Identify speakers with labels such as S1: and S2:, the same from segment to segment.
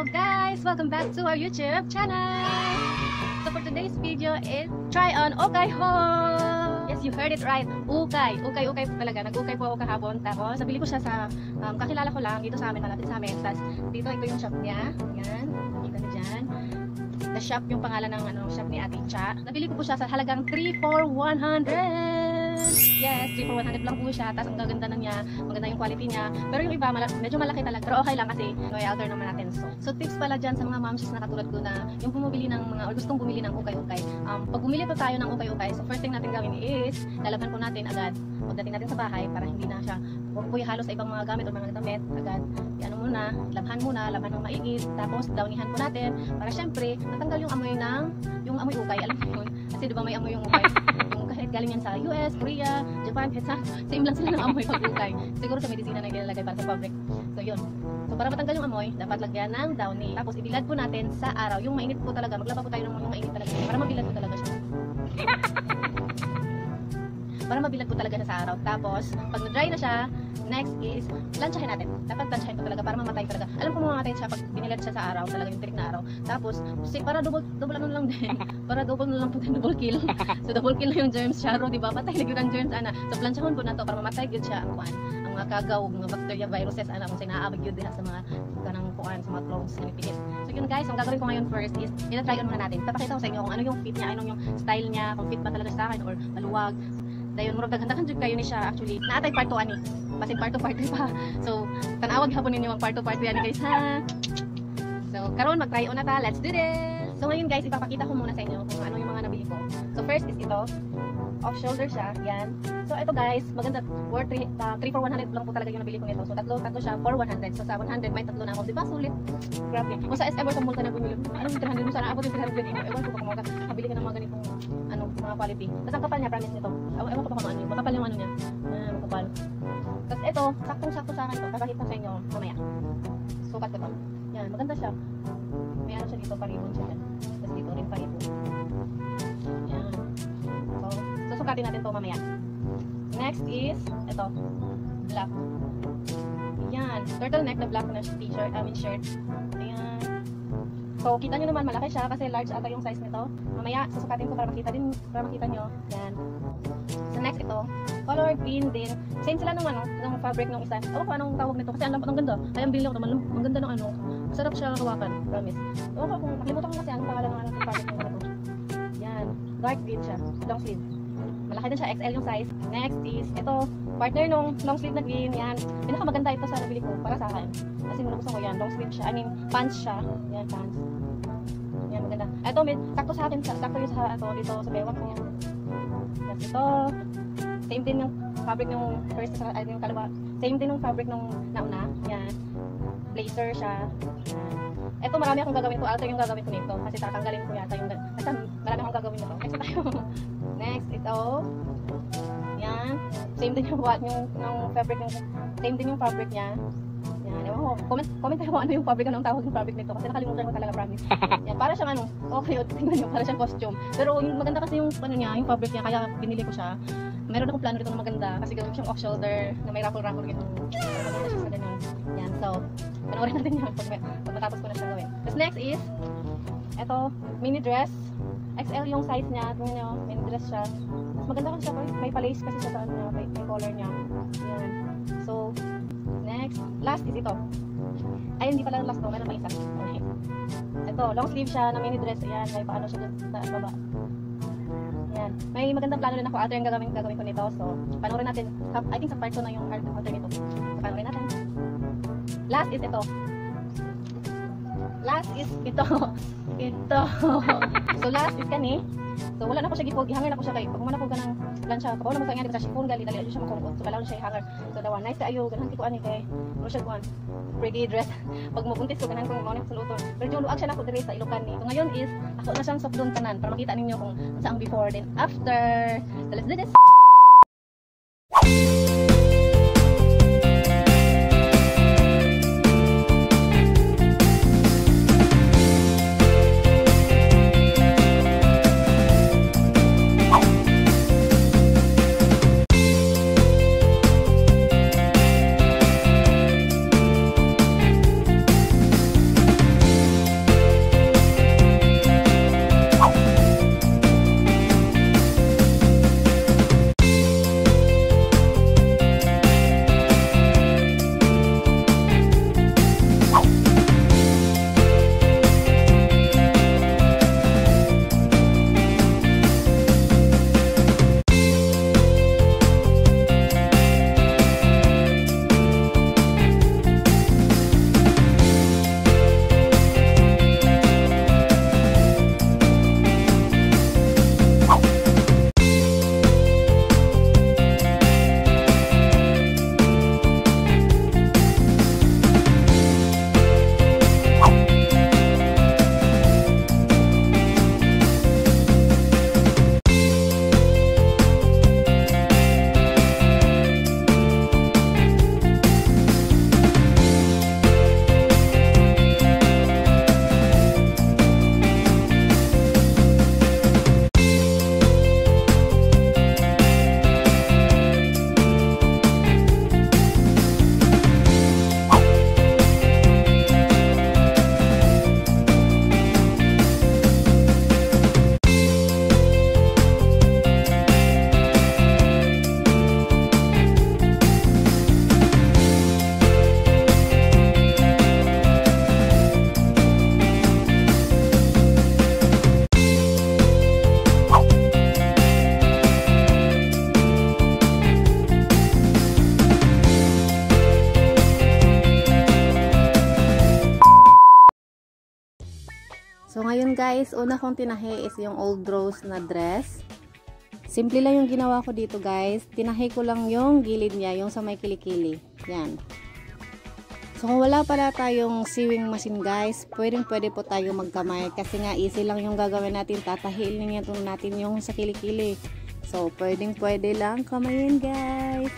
S1: Hello guys! Welcome back to our YouTube channel! So for today's video is try on ukay haul! Yes, you heard it right! Ukay! Ukay-ukay po talaga. Nag-ukay po ako kahapon. Tapos nabili ko siya sa kakilala ko lang dito sa amin, malapit sa amin. Tapos dito ito yung shop niya. Yan. Nakita niyo dyan. The shop yung pangalan ng shop ni Ate Cha. Nabili ko po siya sa halagang 3 for 100! Yes, 3 for 100 lang po siya. Tapos ang gaganda na niya, maganda yung quality niya. Pero yung iba, medyo malaki talaga. Pero okay lang kasi may alter naman natin. So tips pala dyan sa mga momshies na katulad ko na yung bumibili ng mga, or gustong bumili ng ukay-ukay. Pag bumili po tayo ng ukay-ukay, so first thing natin gawin is, lalaban po natin agad pagdating natin sa bahay para hindi na siya pupuy halos sa ibang mga gamit o mga damit. Agad, ano muna, labhan ng maigit. Tapos downihan po natin para syempre, natanggal yung amoy amoy ukay. Alam mo yun? Kasi diba may amoy yung ukay? Kahit galing yan sa US, Korea, Japan, same lang sila ng amoy pag-ukay. Siguro sa medisina na ilalagay para sa fabric. So yun. So para matanggal yung amoy, dapat lagyan ng downy. Tapos ibilad po natin sa araw. Yung mainit po talaga, maglaba po tayo ng yung mainit talaga. Para mabilad po talaga siya. Para mabilad po talaga siya sa araw. Tapos, pag na-dry na siya, next is, planchahin natin. Dapat planchahin po talaga para mamatay talaga. Alam ko mamamatay siya pag binilad siya sa araw, talaga yung tirik na araw. Tapos, para double ano lang din. Para double na lang po din, double kill. So, double kill na yung germs siya, diba? Patay na yun ang germs, ana. So, planchahon po na to para mamatay yun siya ang kuan. Ang mga kagaw, mga bacteria, viruses, ana, kung sinaabag yun din sa mga kanang kuan, sa mga clothes, na ipikit. So, yun guys, ang gagawin ko ngayon first is, ina-try on muna natin. Papakita ko sa inyo kung ano yung fit niya, ano yung style niya, kung fit ba talaga sa akin or maluwag. Dayon murag daghan-daghan jud kayo ni siya actually. Naatay part 2 ani. Basin part 2 part 3 pa. So, tanawag hapon ninyo ang part 2 part 3 ani guys ha. So, karon mag-try on na ta. Let's do this. So, ngayon guys, ipapakita ko muna sa inyo kung ano yung mga nabili ko. So, first is ito. Off shoulder siya. Yan. So, ito guys, maganda. Worth 3 for 100 lang po talaga yung nabili ko nito. So, tatlo siya for 100. So, sa 100 may tatlo na ako. Diba? Sulit. Grabe. Kung sa SM or sa mall ka na bumili. Anong 300 mo? Sana abot yung 300 din. Ewan ko pa kung makabili ka ng mga ganitong mga quality. Tapos ang kapal niya, promise nito. Ewan ko pa kung ano yun. Makapal yung ano niya. Makapal. Tapos ito, saktong-sakto sa akin ito. Papakita sa inyo mamaya. Sukat ko ito. Yan, maganda siya. May ano siya dito, paribon siya. Tapos dito rin paribon. Yan. So, susukatin natin ito mamaya. Next is, ito. Black. Yan. Turtleneck na black na t-shirt, shirt. Ayan. So, kita nyo naman, malaki siya kasi large ata yung size nito. Mamaya, susukatin ko para makita nyo. Yan. So, next ito. Color green din. Same sila ng fabric ng isa. Ewan ko anong tawag nito kasi ang ganda. Kaya ang bili ko naman, ang ganda ng masarap siya hawakan. Promise. Ewan ko kung nakalimutan ko kasi anong pangalan ng fabric ng ito. Yan. Dark green siya. Long sleeve. Malaki din siya. XL yung size. Next is, ito. Partner nung long sleeve na green. Yan. Pinakamaganda ito sa nabili ko para sa akin. Kasi gusto ko yan. Long sleeve siya. I mean, pants siya. Yan, pants. Yan, maganda. Ito, sakto sa akin. Sakto yung sa, dito sa bewang ko. Tapos ito. Same din yung fabric ng first, yung kalawa. Same din yung fabric ng nauna. Yan. Blazer siya. Yan. Ito, marami akong gagawin ko. Alter yung gagawin ko nito. Kasi tatanggalin ko yata yung... Basta marami akong gagawin nito. Next tayo. Next, ito. Yan. Same din yung fabric ng... Same din yung fabric niya. Yan. Ewan ko. Comment kayo kung ano yung fabric, anong tawag yung fabric nito. Kasi nakalimutan ko talaga, promise. Yan. Para siyang okay, tingnan nyo. Para siyang costume. Pero yung maganda kasi yung yung fabric niya. Kaya binili ko siya. Meron akong plano dito na maganda. Kasi gawin siyang off-shoulder na may raffle-raffle gito. Maganda siya sa ganyan. Yan. So, panoorin natin yun pag matapos ko na siya gawin. Tapos next is, ito, mini dress. XL yung size niya. Tingnan nyo, mini dress siya. Mas maganda kasi siya. May pa-lace kasi siya sa may color niya. Yan. So, next. Last is ito. Ay, hindi pala last to. Meron pa isa. Okay. Ito, long sleeve siya na mini dress. Ayan, may paano siya dun sa baba. Yan. May magandang plano rin ako. Alter yung gagawin ko nito. So, panoorin natin. I think sa part 2 na yung alter nito. So, panoorin natin. Last is ito. Last is ito. Ito. So, last is kani. So, wala na ko siya gipog. Ihanger na ko siya kay. Pag umana ko ganang plancha. Pag wala mo sa nga dito sa chiffon gali. Dali ayo siya makungkot. So, kailangan siya ihanger. So, dawan. Nice kayo. Ganahan ko ani kay. Ano siya kuhan. Pretty dress. Pag mabuntis ko, ganahan ko maunit sa luto. Pero yung luag siya na ko diri sa Ilocan ni. So, ngayon is, ako na siyang soft doon kanan. Para makita ninyo kung saan before then after. So, let's do this. So ngayon guys, una kong tinahi is yung old rose na dress. Simple lang yung ginawa ko dito guys. Tinahi ko lang yung gilid niya, yung sa may kilikili. Yan. So kung wala pala tayong sewing machine guys, pwede po tayo magkamay. Kasi nga easy lang yung gagawin natin. Tatahiin natin yung sa kilikili. So pwede lang kamayin guys.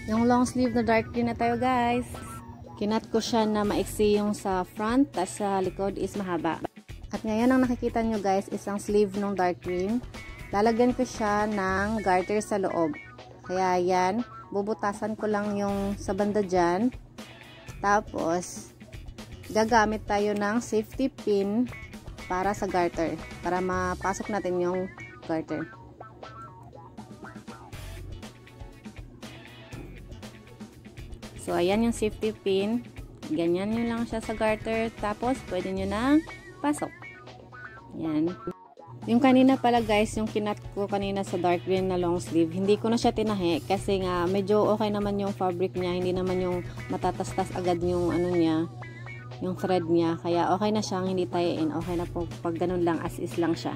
S1: Yung long sleeve na dark green na tayo guys. Kinat ko siya na maiksi yung sa front, tas sa likod is mahaba. At ngayon ang nakikita nyo guys is ang sleeve ng dark green. Lalagyan ko siya ng garter sa loob. Kaya yan, bubutasan ko lang yung sa banda dyan. Tapos, gagamit tayo ng safety pin para sa garter. Para mapasok natin yung garter. So, ayan yung safety pin. Ganyan nyo lang siya sa garter. Tapos, pwede nyo na pasok. Ayan. Yung kanina pala guys, yung kinat ko kanina sa dark green na long sleeve, hindi ko na siya tinahi. Kasi nga, medyo okay naman yung fabric niya. Hindi naman yung matatastas agad yung ano niya, yung thread niya. Kaya okay na siyang hindi tayin. Okay na po pag ganun lang, as is lang siya.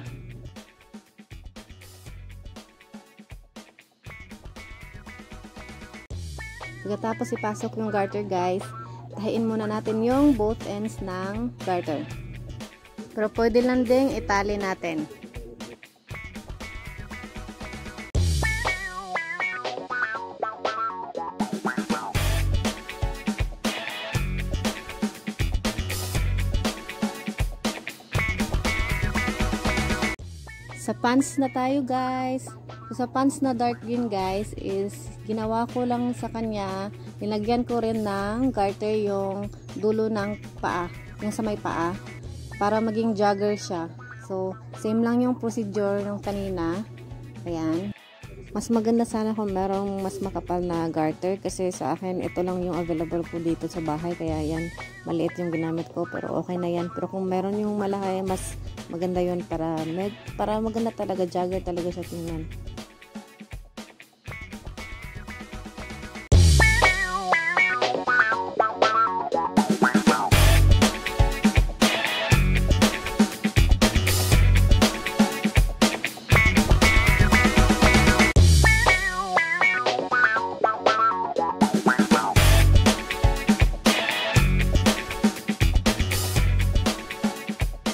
S1: Pagkatapos ipasok yung garter guys, tahiin muna natin yung both ends ng garter. Pero pwede lang ding itali natin. Sa pants na tayo guys. So, sa pants na dark green guys is ginawa ko lang sa kanya, nilagyan ko rin ng garter yung dulo ng paa, yung sa may paa, para maging jogger siya. So, same lang yung procedure ng kanina. Ayan. Mas maganda sana kung merong mas makapal na garter kasi sa akin ito lang yung available ko dito sa bahay, kaya yan, maliit yung ginamit ko pero okay na yan. Pero kung meron yung malaki, mas maganda yun para maganda talaga, jogger talaga siya tingnan.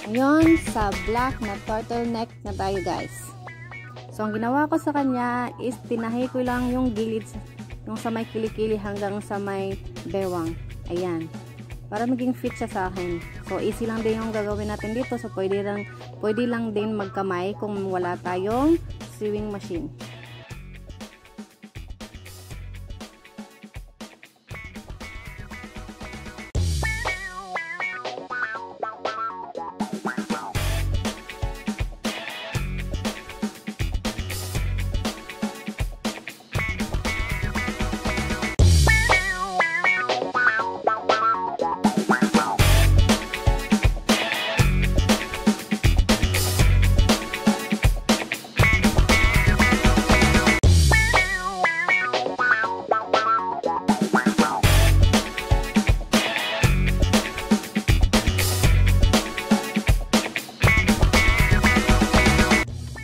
S1: Ngayon, sa black na turtleneck na tayo guys. So, ang ginawa ko sa kanya is tinahi ko lang yung gilid, yung sa may kilikili hanggang sa may bewang. Ayan. Para maging fit siya sa akin. So, easy lang din yung gagawin natin dito. So, pwede lang din magkamay kung wala tayong sewing machine.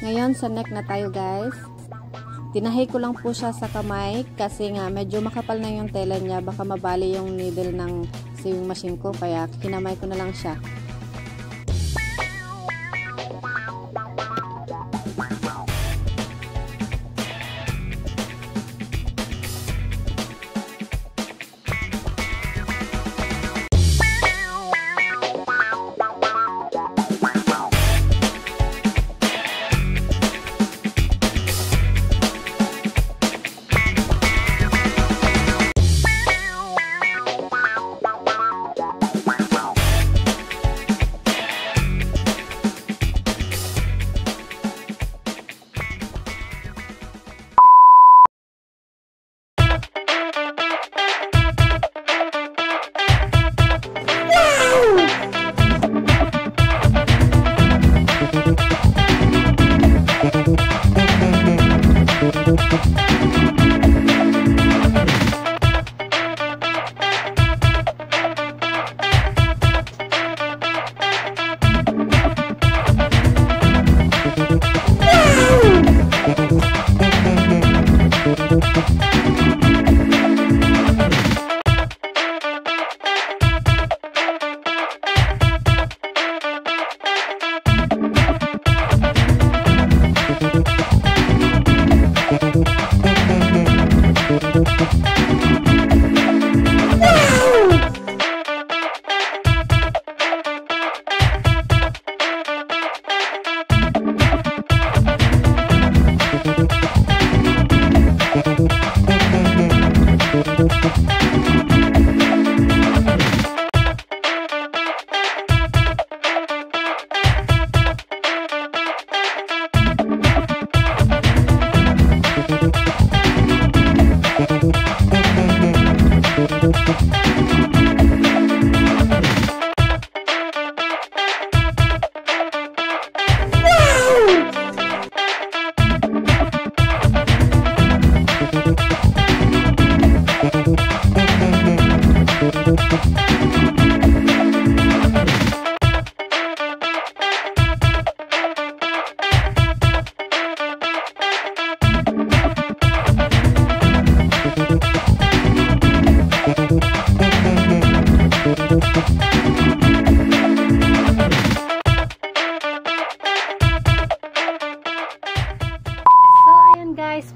S1: Ngayon, sa neck na tayo guys. Tinahi ko lang po siya sa kamay kasi nga medyo makapal na yung tela niya. Baka mabali yung needle ng sewing machine ko. Kaya kinamay ko na lang siya.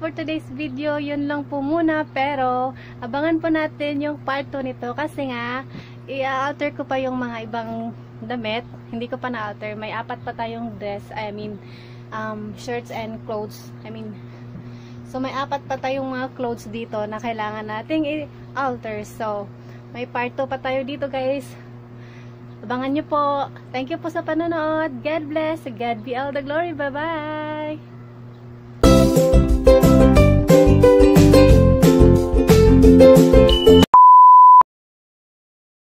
S2: For today's video, yun lang po muna, pero abangan po natin yung part 2 nito kasi nga i-alter ko pa yung mga ibang damit. Hindi ko pa na-alter. May 4 pa tayong dress, shirts and clothes. So may 4 pa tayong mga clothes dito na kailangan nating i-alter. So may part 2 pa tayo dito, guys. Abangan nyo po. Thank you po sa panonood. God bless. God be all the glory. Bye-bye.